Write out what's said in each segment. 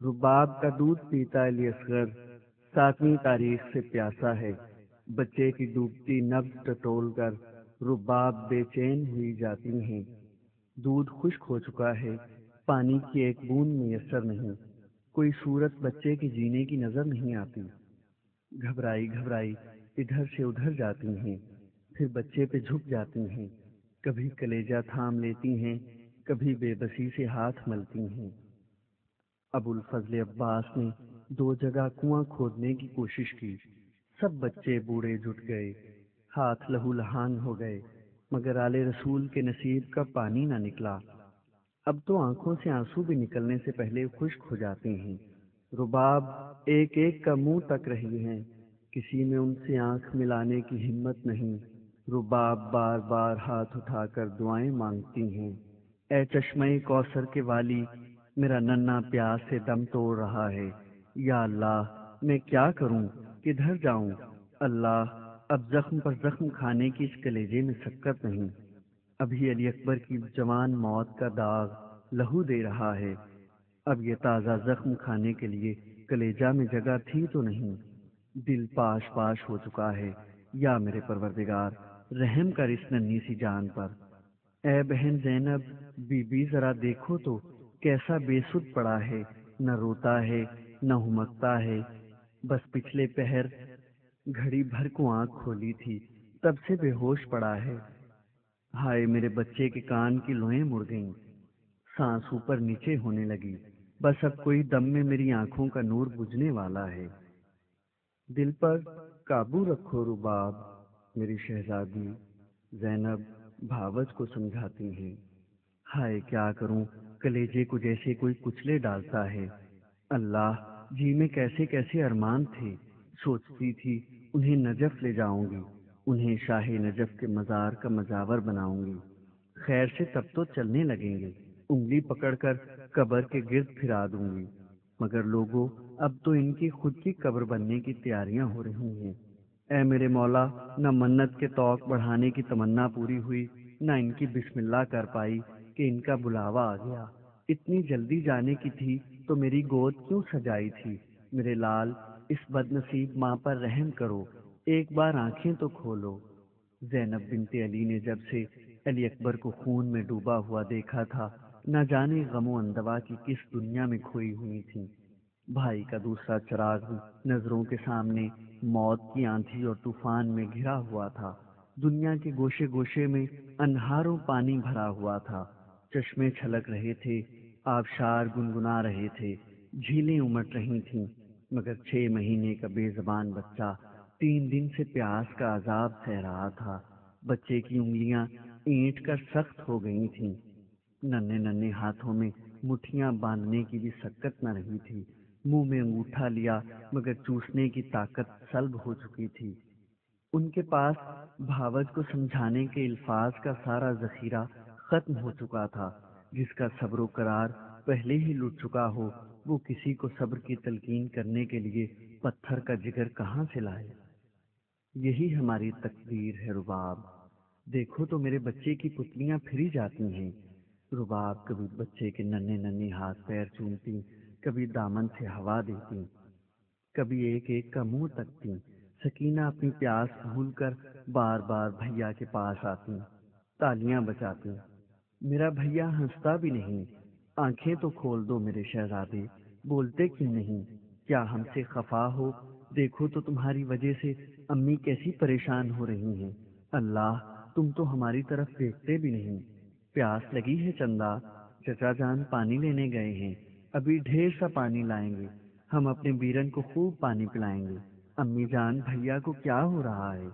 رباب کا دودھ پیتا علی اصغر 7ویں تاریخ سے پیاسا ہے۔ بچے کی ڈوبتی نبض ٹٹول کر رباب بے چین ہوئی جاتی ہیں۔ دودھ خشک ہو چکا ہے، پانی کی ایک بوند میسر نہیں، کوئی صورت بچے کے جینے کی نظر نہیں آتی۔ گھبرائی گھبرائی ادھر سے ادھر جاتی ہیں، پھر بچے پہ جھک جاتی ہیں، کبھی کلیجہ تھام لیتی ہیں، کبھی بے بسی سے ہاتھ ملتی ہیں۔ ابو الفضل عباس نے 2 جگہ کنواں کھودنے کی کوشش کی، سب بچے بوڑھے جٹ گئے، ہاتھ لہو لہان ہو گئے، مگر آل رسول کے نصیب کا پانی نہ نکلا۔ اب تو آنکھوں سے آنسو بھی نکلنے سے پہلے خشک ہو جاتے ہیں۔ رباب ایک ایک کا منہ تک رہی ہیں، کسی میں ان سے آنکھ ملانے کی ہمت نہیں۔ رباب بار بار ہاتھ اٹھا کر دعائیں مانگتی ہیں، اے چشمہ کوثر کے والی، میرا ننھا پیاس سے دم توڑ رہا ہے، یا اللہ میں کیا کروں، کدھر جاؤں؟ اللہ اب زخم پر زخم کھانے کی اس کلیجے میں سکت نہیں۔ ابھی علی اکبر کی جوان موت کا داغ لہو دے رہا ہے، اب یہ تازہ زخم کھانے کے لیے کلیجہ میں جگہ تھی تو نہیں۔ دل پاش پاش ہو چکا ہے، یا میرے پروردگار رحم کر اس ننھی سی جان پر۔ اے بہن زینب، بی بی ذرا دیکھو تو کیسا بے سدھ پڑا ہے، نہ روتا ہے نہ ہمکتا ہے، بس پچھلے پہر گھڑی بھر کو آنکھ کھولی تھی، تب سے بے ہوش پڑا ہے۔ ہائے میرے بچے کے کان کی لوئیں مڑ گئیں، سانس اوپر نیچے ہونے لگی، بس اب کوئی دم میں میری آنکھوں کا نور بجھنے والا ہے۔ دل پر قابو رکھو رباب، میری شہزادی زینب بھاوج کو سمجھاتی ہیں۔ ہائے کیا کروں، کلیجے کو جیسے کوئی کچلے ڈالتا ہے۔ اللہ جی میں کیسے کیسے ارمان تھے، سوچتی تھی انہیں نجف لے جاؤں گی، انہیں شاہ نجف کے مزار کا مجاور بناؤں گی، خیر سے تب تو چلنے لگیں گے، انگلی پکڑ کر قبر کے گرد پھرا دوں گی، مگر لوگوں اب تو ان کی خود کی قبر بننے کی تیاریاں ہو رہی ہیں۔ اے میرے مولا، نہ منت کے توق بڑھانے کی تمنا پوری ہوئی، نہ ان کی بسم اللہ کر پائی کہ ان کا بلاوا آ گیا۔ اتنی جلدی جانے کی تھی تو میری گود کیوں سجائی تھی؟ میرے لال اس بد نصیب ماں پر رحم کرو، ایک بار آنکھیں تو کھولو۔ زینب بنت علی نے جب سے علی اکبر کو خون میں ڈوبا ہوا دیکھا تھا، نہ جانے غم و اندوا کی کس دنیا میں کھوئی ہوئی تھی۔ بھائی کا دوسرا چراغ نظروں کے سامنے موت کی آندھی اور طوفان میں گھرا ہوا تھا، دنیا کے گوشے گوشے میں انہاروں پانی بھرا ہوا تھا، چشمے چھلک رہے تھے، آبشار گنگنا رہے تھے، جھیلیں امٹ رہی تھیں، مگر 6 مہینے کا بے زبان بچہ 3 دن سے پیاس کا عذاب سہ رہا تھا۔ بچے کی انگلیاں اینٹ کر سخت ہو گئی تھیں، ننھے ننھے ہاتھوں میں مٹھیاں باندھنے کی بھی سکت نہ رہی تھی، منہ میں انگوٹھا لیا مگر چوسنے کی طاقت سلب ہو چکی تھی۔ ان کے پاس بھاوج کو سمجھانے کے الفاظ کا سارا ذخیرہ ختم ہو چکا تھا۔ جس کا صبر و قرار پہلے ہی لٹ چکا ہو، وہ کسی کو صبر کی تلقین کرنے کے لیے پتھر کا جگر کہاں سے لائے؟ یہی ہماری تقدیر ہے رباب، دیکھو تو میرے بچے کی پتلیاں پھری جاتی ہیں۔ رباب کبھی بچے کے ننھے ننھے ہاتھ پیر چومتی، کبھی دامن سے ہوا دیتی، کبھی ایک ایک کا منہ تکتی۔ سکینہ اپنی پیاس بھول کر بار بار بھیا کے پاس آتی، تالیاں بجاتی۔ میرا بھیا ہنستا بھی نہیں، آنکھیں تو کھول دو میرے شہزادے، بولتے کیوں نہیں؟ کیا ہم سے خفا ہو؟ دیکھو تو تمہاری وجہ سے امی کیسی پریشان ہو رہی ہیں۔ اللہ تم تو ہماری طرف دیکھتے بھی نہیں۔ پیاس لگی ہے چندا، چچا جان پانی لینے گئے ہیں، ابھی ڈھیر سا پانی لائیں گے، ہم اپنے بیرن کو خوب پانی پلائیں گے۔ امی جان بھیا کو کیا ہو رہا ہے؟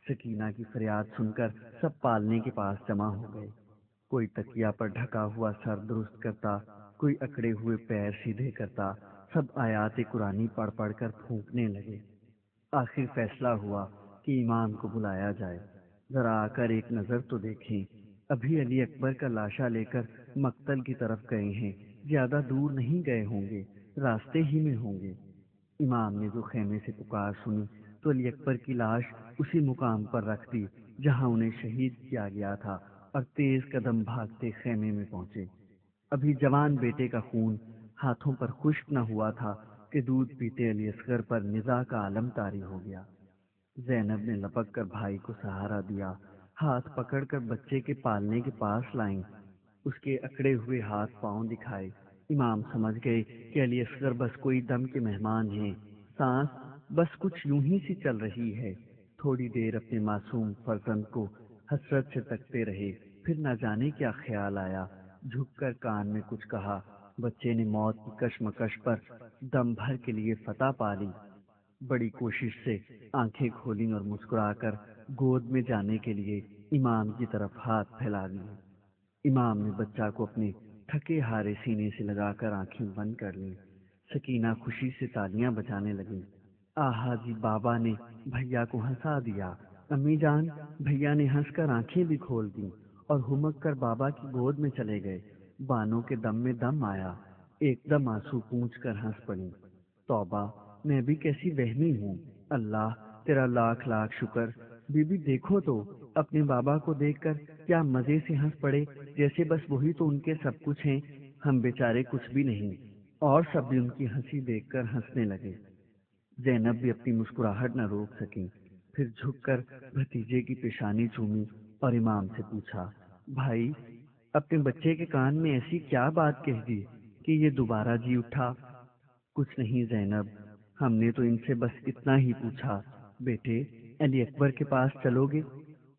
سکینہ کی فریاد سن کر سب پالنے کے پاس جمع ہو گئے، کوئی تکیا پر ڈھکا ہوا سر درست کرتا، کوئی اکڑے ہوئے پیر سیدھے کرتا، سب آیات قرآنی پڑھ پڑھ کر پھونکنے لگے۔ آخر فیصلہ ہوا کہ امام کو بلایا جائے، ذرا آ کر ایک نظر تو دیکھیں۔ ابھی علی اکبر کا لاشا لے کر مقتل کی طرف گئے ہیں، زیادہ دور نہیں گئے ہوں گے، راستے ہی میں ہوں گے۔ امام نے جو خیمے سے پکار سنی تو علی اکبر کی لاش اسی مقام پر رکھ دی جہاں انہیں شہید کیا گیا تھا، اور تیز قدم بھاگتے خیمے میں پہنچے۔ ابھی جوان بیٹے کا خون ہاتھوں پر خشک نہ ہوا تھا کہ دودھ پیتے علی اصغر پر نزاع کا عالم طاری ہو گیا۔ زینب نے لپک کر بھائی کو سہارا دیا، ہاتھ پکڑ کر بچے کے پالنے کے پاس لائیں، اس کے اکڑے ہوئے ہاتھ پاؤں دکھائے۔ امام سمجھ گئے کہ علی اصغر بس کوئی دم کے مہمان ہیں، سانس بس کچھ یوں ہی سی چل رہی ہے۔ تھوڑی دیر اپنے معصوم فرزند کو حسرت سے تکتے رہے، پھر نہ جانے کیا خیال آیا، جھک کر کان میں کچھ کہا۔ بچے نے موت کی کشمکش پر دم بھر کے لیے فتح پا لی، بڑی کوشش سے آنکھیں کھولیں اور مسکرا کر گود میں جانے کے لیے امام کی طرف ہاتھ پھیلا دیے۔ امام نے بچہ کو اپنے تھکے ہارے سینے سے لگا کر آنکھیں بند کر لیں۔ سکینہ خوشی سے تالیاں بجانے لگیں۔ آہا جی بابا نے بھیا کو ہنسا دیا۔ امی جان، بھیا نے ہنس کر آنکھیں بھی کھول دیں اور ہمک کر بابا کی گود میں چلے گئے۔ بانوں کے دم میں دم آیا، ایک دم آنسو پونچھ کر ہنس پڑی۔ توبہ، میں بھی کیسی وہمی ہوں، اللہ تیرا لاکھ لاکھ شکر۔ بی بی دیکھو تو اپنے بابا کو دیکھ کر کیا مزے سے ہنس پڑے، جیسے بس وہی تو ان کے سب کچھ ہیں، ہم بیچارے کچھ بھی نہیں۔ اور سب بھی ان کی ہنسی دیکھ کر ہنسنے لگے۔ زینب بھی اپنی مسکراہٹ نہ روک سکی، پھر جھک کر بھتیجے کی پیشانی چومی اور امام سے پوچھا، بھائی اپنے بچے کے کان میں ایسی کیا بات کہہ دی کہ یہ دوبارہ جی اٹھا؟ کچھ نہیں زینب، ہم نے تو ان سے بس اتنا ہی پوچھا، بیٹے علی اکبر کے پاس چلو گے؟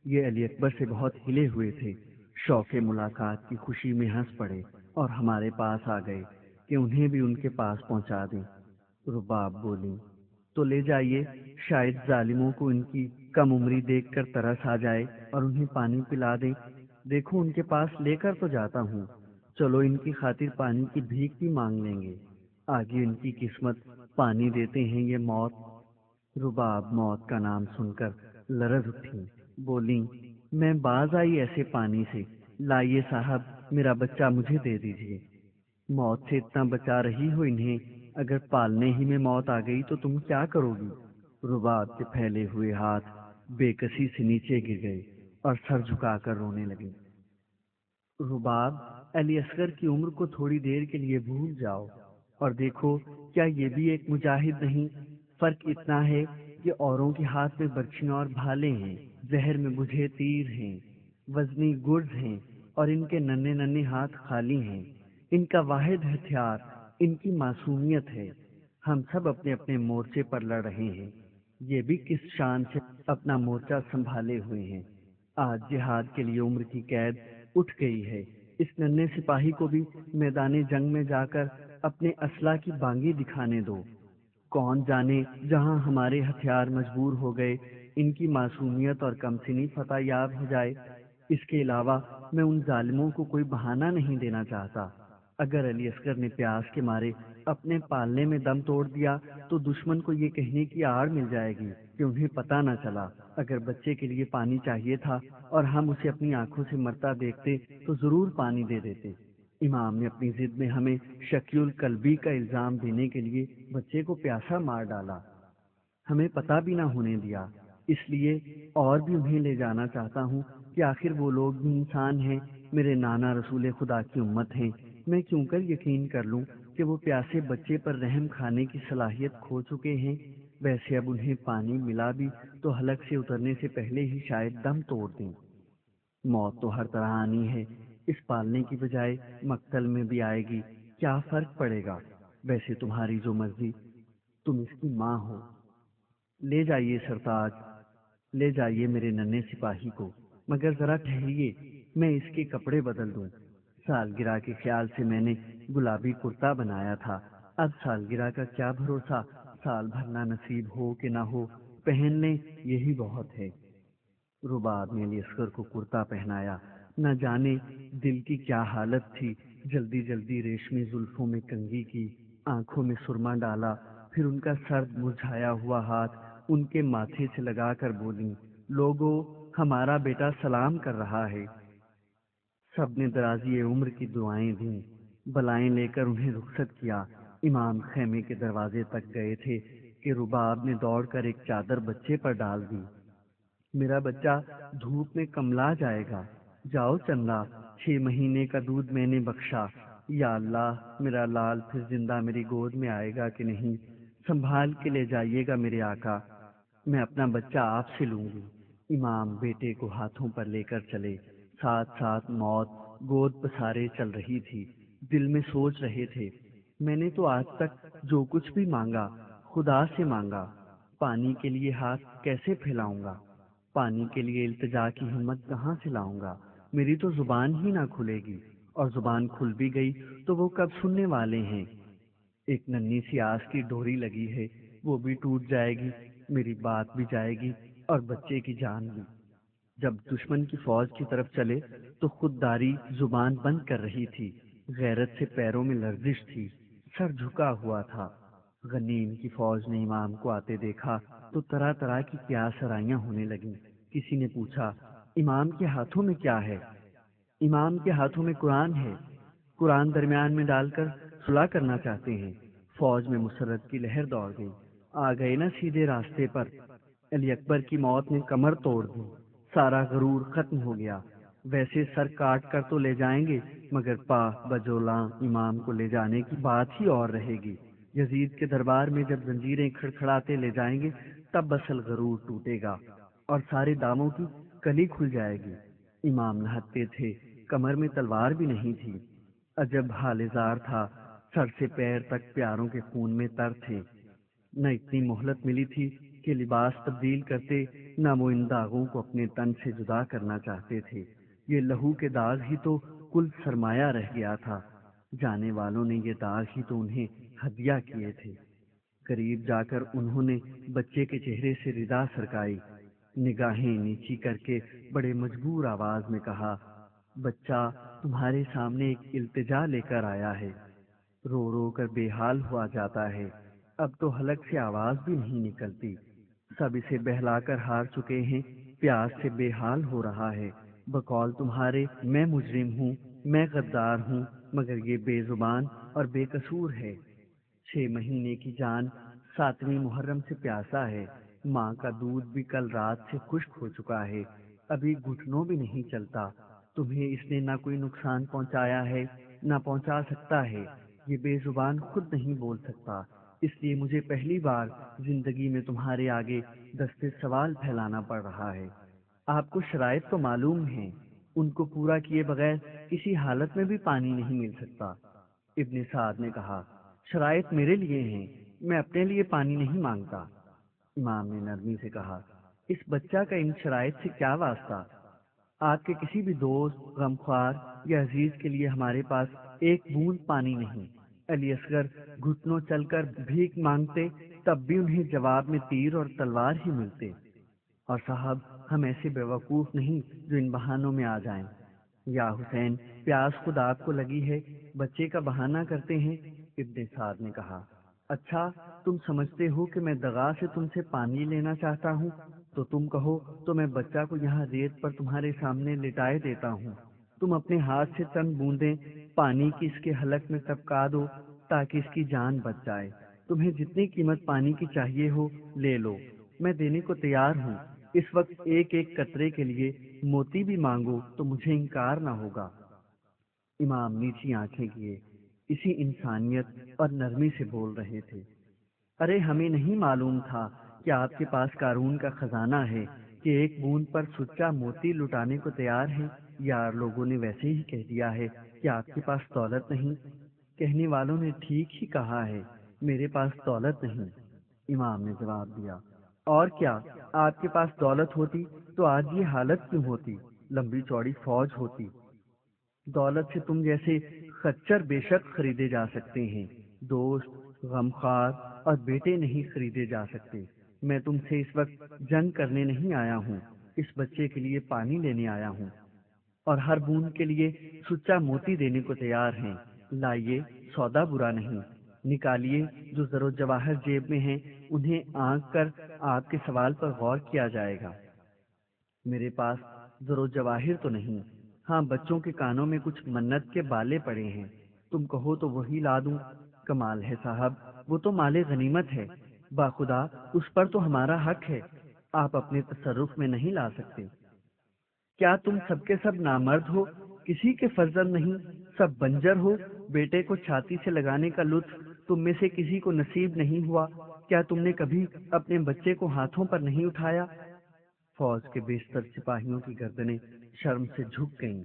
یہ علی اکبر سے بہت ہلے ہوئے تھے، شوق ملاقات کی خوشی میں ہنس پڑے اور ہمارے پاس آ گئے کہ انہیں بھی ان کے پاس پہنچا دیں۔ رباب بولی، تو لے جائیے، شاید ظالموں کو ان کی کم عمری دیکھ کر ترس آ جائے اور انہیں پانی پلا دیں۔ دیکھو ان کے پاس لے کر تو جاتا ہوں، چلو ان کی خاطر پانی کی بھیک بھی مانگ لیں گے، آگے ان کی قسمت پانی دیتے ہیں یہ موت۔ رباب موت کا نام سن کر لرز اٹھی، بولی، میں باز آئی ایسے پانی سے، لائیے صاحب میرا بچہ مجھے دے دیجیے۔ موت سے اتنا بچا رہی ہو انہیں، اگر پالنے ہی میں موت آ گئی تو تم کیا کرو گی؟ رباب کے پھیلے ہوئے ہاتھ بے کسی سے نیچے گر گئے اور سر جھکا کر رونے لگے۔ رباب، علی اصغر کی عمر کو تھوڑی دیر کے لیے بھول جاؤ اور دیکھو کیا یہ بھی ایک مجاہد نہیں؟ فرق اتنا ہے کہ اوروں کے ہاتھ میں برچھیاں اور بھالے ہیں، زہر میں بجھے تیر ہیں، وزنی گرز ہیں، اور ان کے ننھے ننھے ہاتھ خالی ہیں۔ ان کا واحد ہتھیار ان کی معصومیت ہے۔ ہم سب اپنے اپنے مورچے پر لڑ رہے ہیں، یہ بھی کس شان سے اپنا مورچہ سنبھالے ہوئے ہیں۔ آج جہاد کے لیے عمر کی قید اٹھ گئی ہے، اس ننھے سپاہی کو بھی میدان جنگ میں جا کر اپنے اسلحہ کی بانگی دکھانے دو۔ کون جانے جہاں ہمارے ہتھیار مجبور ہو گئے ان کی معصومیت اور کم سنی فتح یاب ہو جائے۔ اس کے علاوہ میں ان ظالموں کو کوئی بہانہ نہیں دینا چاہتا۔ اگر علی اصغر نے پیاس کے مارے اپنے پالنے میں دم توڑ دیا تو دشمن کو یہ کہنے کی آڑ مل جائے گی کہ انہیں پتہ نہ چلا۔ اگر بچے کے لیے پانی چاہیے تھا اور ہم اسے اپنی آنکھوں سے مرتا دیکھتے تو ضرور پانی دے دیتے۔ امام نے اپنی ضد میں ہمیں شکی القلبی کا الزام دینے کے لیے بچے کو پیاسا مار ڈالا، ہمیں پتہ بھی نہ ہونے دیا۔ اس لیے اور بھی انہیں لے جانا چاہتا ہوں کہ آخر وہ لوگ بھی انسان ہیں، میرے نانا رسول خدا کی امت ہیں۔ میں کیوں کر یقین کر لوں کہ وہ پیاسے بچے پر رحم کھانے کی صلاحیت کھو چکے ہیں؟ ویسے اب انہیں پانی ملا بھی تو حلق سے اترنے سے پہلے ہی شاید دم توڑ دیں۔ موت تو ہر طرح آنی ہے، اس پالنے کی بجائے مقتل میں بھی آئے گی، کیا فرق پڑے گا؟ ویسے تمہاری جو مرضی، تم اس کی ماں ہو۔ لے جائیے سرتاج، لے جائیے میرے ننھے سپاہی کو، مگر ذرا ٹھہریے، میں اس کے کپڑے بدل دوں۔ سالگرہ کے خیال سے میں نے گلابی کرتا بنایا تھا، اب سالگرہ کا کیا بھروسہ، سال بھرنا نصیب ہو کہ نہ ہو، پہن لیں یہی بہت ہے۔ رباب نے علی اصغر کو کرتا پہنایا، نہ جانے دل کی کیا حالت تھی، جلدی جلدی ریشمی زلفوں میں کنگھی کی، آنکھوں میں سرما ڈالا، پھر ان کا سرد مرجھایا ہوا ہاتھ ان کے ماتھے سے لگا کر بولی، لوگو ہمارا بیٹا سلام کر رہا ہے۔ سب نے درازی عمر کی دعائیں دیں، بلائیں لے کر انہیں رخصت کیا۔ امام خیمے کے دروازے تک گئے تھے کہ رباب نے دوڑ کر ایک چادر بچے پر ڈال دی، میرا بچہ دھوپ میں کملا جائے گا، جاؤ چندا، 6 مہینے کا دودھ میں نے بخشا، یا اللہ میرا لال پھر زندہ میری گود میں آئے گا کہ نہیں، سنبھال کے لے جائیے گا میرے آقا، میں اپنا بچہ آپ سے لوں گی۔ امام بیٹے کو ہاتھوں پر لے کر چلے، ساتھ ساتھ موت گود پسارے چل رہی تھی۔ دل میں سوچ رہے تھے، میں نے تو آج تک جو کچھ بھی مانگا خدا سے مانگا، پانی کے لیے ہاتھ کیسے پھیلاؤں گا، پانی کے لیے التجا کی ہمت کہاں سے لاؤں گا، میری تو زبان ہی نہ کھلے گی، اور زبان کھل بھی گئی تو وہ کب سننے والے ہیں۔ ایک ننھی سی آس کی ڈوری لگی ہے، وہ بھی ٹوٹ جائے گی، میری بات بھی جائے گی اور بچے کی جان بھی۔ جب دشمن کی فوج کی طرف چلے تو خودداری زبان بند کر رہی تھی، غیرت سے پیروں میں لرزش تھی، سر جھکا ہوا تھا۔ غنیم کی فوج نے امام کو آتے دیکھا تو طرح طرح کی قیاس آرائیاں ہونے لگیں۔ کسی نے پوچھا، امام کے ہاتھوں میں کیا ہے؟ امام کے ہاتھوں میں قرآن ہے، قرآن درمیان میں ڈال کر صلح کرنا چاہتے ہیں۔ فوج میں مسرت کی لہر دوڑ گئی، آ گئے نا سیدھے راستے پر۔ علی اکبر کی موت نے کمر توڑ دی، سارا غرور ختم ہو گیا۔ ویسے سر کاٹ کر تو لے جائیں گے، مگر پا بجولاں امام کو لے جانے کی بات ہی اور رہے گی۔ یزید کے دربار میں جب زنجیریں کھڑکھڑاتے لے جائیں گے تب اصل غرور ٹوٹے گا اور سارے داموں کی کلی کھل جائے گی۔ امام نہتے تھے، کمر میں تلوار بھی نہیں تھی۔ عجب حال زار تھا، سر سے پیر تک پیاروں کے خون میں تر تھے۔ نہ اتنی مہلت ملی تھی کہ لباس تبدیل کرتے، نہ وہ ان داغوں کو اپنے تن سے جدا کرنا چاہتے تھے۔ یہ لہو کے داغ ہی تو کل سرمایہ رہ گیا تھا، جانے والوں نے یہ داغ ہی تو انہیں ہدیہ کیے تھے۔ قریب جا کر انہوں نے بچے کے چہرے سے ردا سرکائی، نگاہیں نیچی کر کے بڑے مجبور آواز میں کہا، بچہ تمہارے سامنے ایک التجا لے کر آیا ہے، رو رو کر بے حال ہوا جاتا ہے، اب تو حلق سے آواز بھی نہیں نکلتی، سب اسے بہلا کر ہار چکے ہیں، پیاس سے بے حال ہو رہا ہے، بقول تمہارے میں مجرم ہوں، میں غدار ہوں، مگر یہ بے زبان اور بے قصور ہے۔ 6 مہینے کی جان 7ویں محرم سے پیاسا ہے، ماں کا دودھ بھی کل رات سے خشک ہو چکا ہے، ابھی گھٹنوں بھی نہیں چلتا، تمہیں اس نے نہ کوئی نقصان پہنچایا ہے نہ پہنچا سکتا ہے، یہ بے زبان خود نہیں بول سکتا، اس لیے مجھے پہلی بار زندگی میں تمہارے آگے دستے سوال پھیلانا پڑ رہا ہے۔ آپ کو شرائط تو معلوم ہیں، ان کو پورا کیے بغیر کسی حالت میں بھی پانی نہیں مل سکتا۔ ابن سعد نے کہا، شرائط میرے لیے ہیں، میں اپنے لیے پانی نہیں مانگتا۔ امام نے نرمی سے کہا، اس بچہ کا ان شرائط سے کیا واسطہ؟ آپ کے کسی بھی دوست، غمخوار یا عزیز کے لیے ہمارے پاس ایک بوند پانی نہیں۔ علی اصغر گھٹنوں چل کر بھیک مانگتے تب بھی انہیں جواب میں تیر اور تلوار ہی ملتے۔ اور صاحب ہم ایسے بیوقوف نہیں جو ان بہانوں میں آ جائیں۔ یا حسین پیاس خود آپ کو لگی ہے، بچے کا بہانہ کرتے ہیں۔ ابن سعد نے کہا، اچھا تم سمجھتے ہو کہ میں دغا سے تم سے پانی لینا چاہتا ہوں تو تم کہو تو میں بچہ کو یہاں ریت پر تمہارے سامنے لٹائے دیتا ہوں، تم اپنے ہاتھ سے چند بوندیں پانی کی اس کے حلق میں ٹپکا دو تاکہ اس کی جان بچ جائے، تمہیں جتنی قیمت پانی کی چاہیے ہو لے لو، میں دینے کو تیار ہوں، اس وقت ایک ایک قطرے کے لیے موتی بھی مانگو تو مجھے انکار نہ ہوگا۔ امام نیچی آنکھیں کیے، اسی انسانیت اور نرمی سے بول رہے تھے، ارے ہمیں نہیں معلوم تھا کہ آپ کے پاس قارون کا خزانہ ہے کہ ایک بوند پر سچا موتی لٹانے کو تیار ہے، یار لوگوں نے ویسے ہی کہہ دیا ہے کہ آپ کے پاس دولت نہیں، کہنے والوں نے ٹھیک ہی کہا ہے، میرے پاس دولت نہیں۔ امام نے جواب دیا، اور کیا آپ کے پاس دولت ہوتی تو آج یہ حالت کیوں ہوتی، لمبی چوڑی فوج ہوتی، دولت سے تم جیسے خچر بے شک خریدے جا سکتے ہیں، دوست، غمخوار اور بیٹے نہیں خریدے جا سکتے۔ میں تم سے اس وقت جنگ کرنے نہیں آیا ہوں، اس بچے کے لیے پانی لینے آیا ہوں، اور ہر بوند کے لیے سچا موتی دینے کو تیار ہیں، لائیے، سودا برا نہیں، نکالیے، جو زر و جواہر جیب میں ہیں انہیں آنکھ کر آپ کے سوال پر غور کیا جائے گا۔ میرے پاس زر و جواہر تو نہیں، ہاں بچوں کے کانوں میں کچھ منت کے بالے پڑے ہیں، تم کہو تو وہی لا دوں۔ کمال ہے صاحب، وہ تو مال غنیمت ہے، باخدا اس پر تو ہمارا حق ہے، آپ اپنے تصرف میں نہیں لا سکتے۔ کیا تم سب کے سب نامرد ہو کسی کے فرزند نہیں، سب بنجر ہو۔ بیٹے کو چھاتی سے لگانے کا لطف تم میں سے کسی کو نصیب نہیں ہوا؟ کیا تم نے کبھی اپنے بچے کو ہاتھوں پر نہیں اٹھایا؟ فوج کے بیشتر سپاہیوں کی گردنیں شرم سے جھک گئیں۔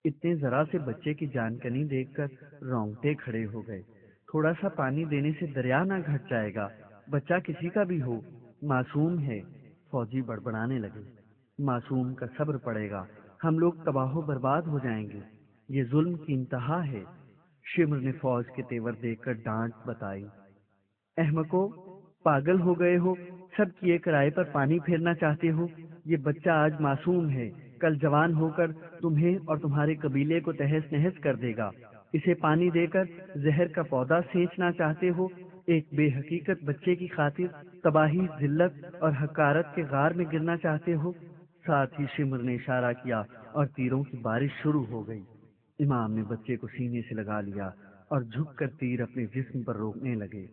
اتنے ذرا سے بچے کی جان کنی دیکھ کر رونگٹے کھڑے ہو گئے۔ تھوڑا سا پانی دینے سے دریا نہ گھٹ جائے گا؟ بچہ کسی کا بھی ہو، معصوم ہے۔ فوجی بڑبڑانے لگے، معصوم کا صبر پڑے گا، ہم لوگ تباہ و برباد ہو جائیں گے، یہ ظلم کی انتہا ہے۔ شمر نے فوج کے تیور دیکھ کر ڈانٹ بتائی، احمقو، پاگل ہو گئے ہو؟ سب کیے کرائے پر پانی پھیرنا چاہتے ہو؟ یہ بچہ آج معصوم ہے، کل جوان ہو کر تمہیں اور تمہارے قبیلے کو تہس نہس کر دے گا۔ اسے پانی دے کر زہر کا پودا سینچنا چاہتے ہو؟ ایک بے حقیقت بچے کی خاطر تباہی، ذلت اور حقارت کے غار میں گرنا چاہتے ہو؟ ساتھ ہی شمر نے اشارہ کیا اور تیروں کی بارش شروع ہو گئی۔ امام نے بچے کو سینے سے لگا لیا اور جھک کر تیر اپنے جسم پر روکنے لگے۔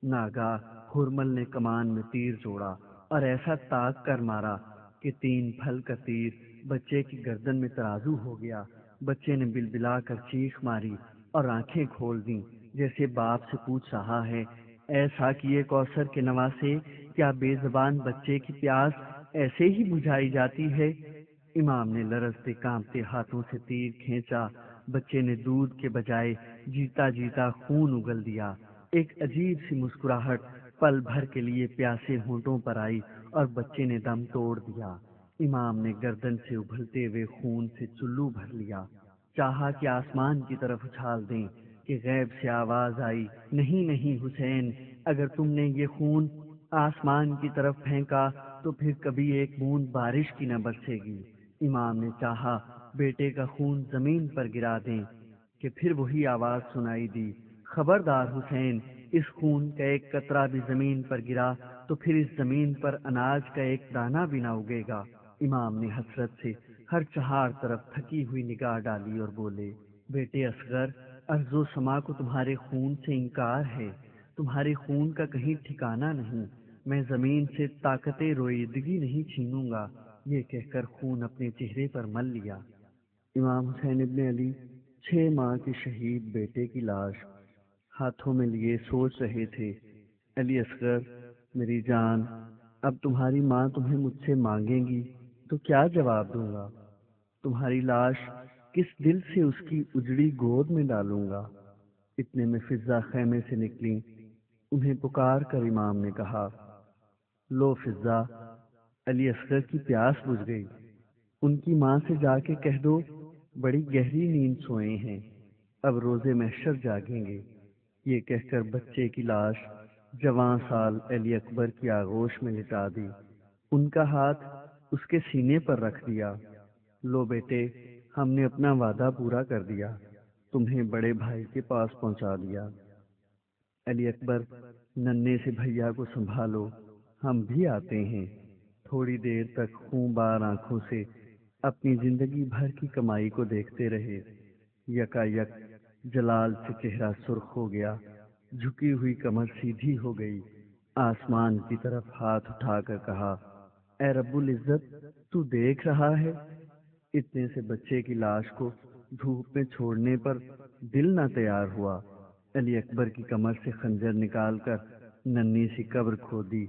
ناگاہ ہرمل نے کمان میں تیر جوڑا اور ایسا تاک کر مارا کہ 3 پھل کا تیر بچے کی گردن میں ترازو ہو گیا۔ بچے نے بلبلا کر چیخ ماری اور آنکھیں کھول دیں، جیسے باپ سے پوچھ رہا ہے، اے ساقیے کوثر کے نواسے، کیا بے زبان بچے کی پیاس ایسے ہی بجھائی جاتی ہے؟ امام نے لرزتے کانپتے ہاتھوں سے تیر کھینچا۔ بچے نے دودھ کے بجائے جیتا جیتا خون اگل دیا۔ ایک عجیب سی مسکراہٹ پل بھر کے لیے پیاسے ہونٹوں پر آئی اور بچے نے دم توڑ دیا۔ امام نے گردن سے ابلتے ہوئے خون سے چلو بھر لیا، چاہا کہ آسمان کی طرف اچھال دیں کہ غیب سے آواز آئی، نہیں نہیں حسین، اگر تم نے یہ خون آسمان کی طرف پھینکا تو پھر کبھی ایک بوند بارش کی نہ برسے گی۔ امام نے چاہا بیٹے کا خون زمین پر گرا دیں کہ پھر وہی آواز سنائی دی، خبردار حسین، اس خون کا ایک قطرہ بھی زمین پر گرا تو پھر اس زمین پر اناج کا ایک دانہ بھی نہ اگے گا۔ امام نے حسرت سے ہر چہار طرف تھکی ہوئی نگاہ ڈالی اور بولے، بیٹے اصغر، ارض و سما کو تمہارے خون سے انکار ہے، تمہارے خون کا کہیں ٹھکانہ نہیں، میں زمین سے طاقت رویدگی نہیں چھینوں گا۔ یہ کہہ کر خون اپنے چہرے پر مل لیا۔ امام حسین ابن علی 6 ماہ کے شہید بیٹے کی لاش ہاتھوں میں لیے سوچ رہے تھے، علی اصغر، میری جان، اب تمہاری ماں تمہیں مجھ سے مانگیں گی تو کیا جواب دوں گا؟ تمہاری لاش کس دل سے اس کی اجڑی گود میں ڈالوں گا؟ اتنے میں فضہ خیمے سے نکلی، انہیں پکار کر امام نے کہا، لو فضہ، علی اصغر کی پیاس بجھ گئی، ان کی ماں سے جا کے کہہ دو بڑی گہری نیند سوئے ہیں، اب روزے محشر جاگیں گے۔ یہ کہہ کر بچے کی لاش جوان سال علی اکبر کی آغوش میں لٹا دی، ان کا ہاتھ اس کے سینے پر رکھ دیا۔ لو بیٹے، ہم نے اپنا وعدہ پورا کر دیا، تمہیں بڑے بھائی کے پاس پہنچا دیا۔ علی اکبر، ننھے سے بھیا کو سنبھالو، ہم بھی آتے ہیں۔ تھوڑی دیر تک خون بار آنکھوں سے اپنی زندگی بھر کی کمائی کو دیکھتے رہے۔ یکا یک جلال سے چہرہ سرخ ہو گیا، جھکی ہوئی کمر سیدھی ہو گئی، آسمان کی طرف ہاتھ اٹھا کر کہا، اے رب العزت، تو دیکھ رہا ہے؟ اتنے سے بچے کی لاش کو دھوپ میں چھوڑنے پر دل نہ تیار ہوا۔ علی اکبر کی کمر سے خنجر نکال کر ننھی سی قبر کھودی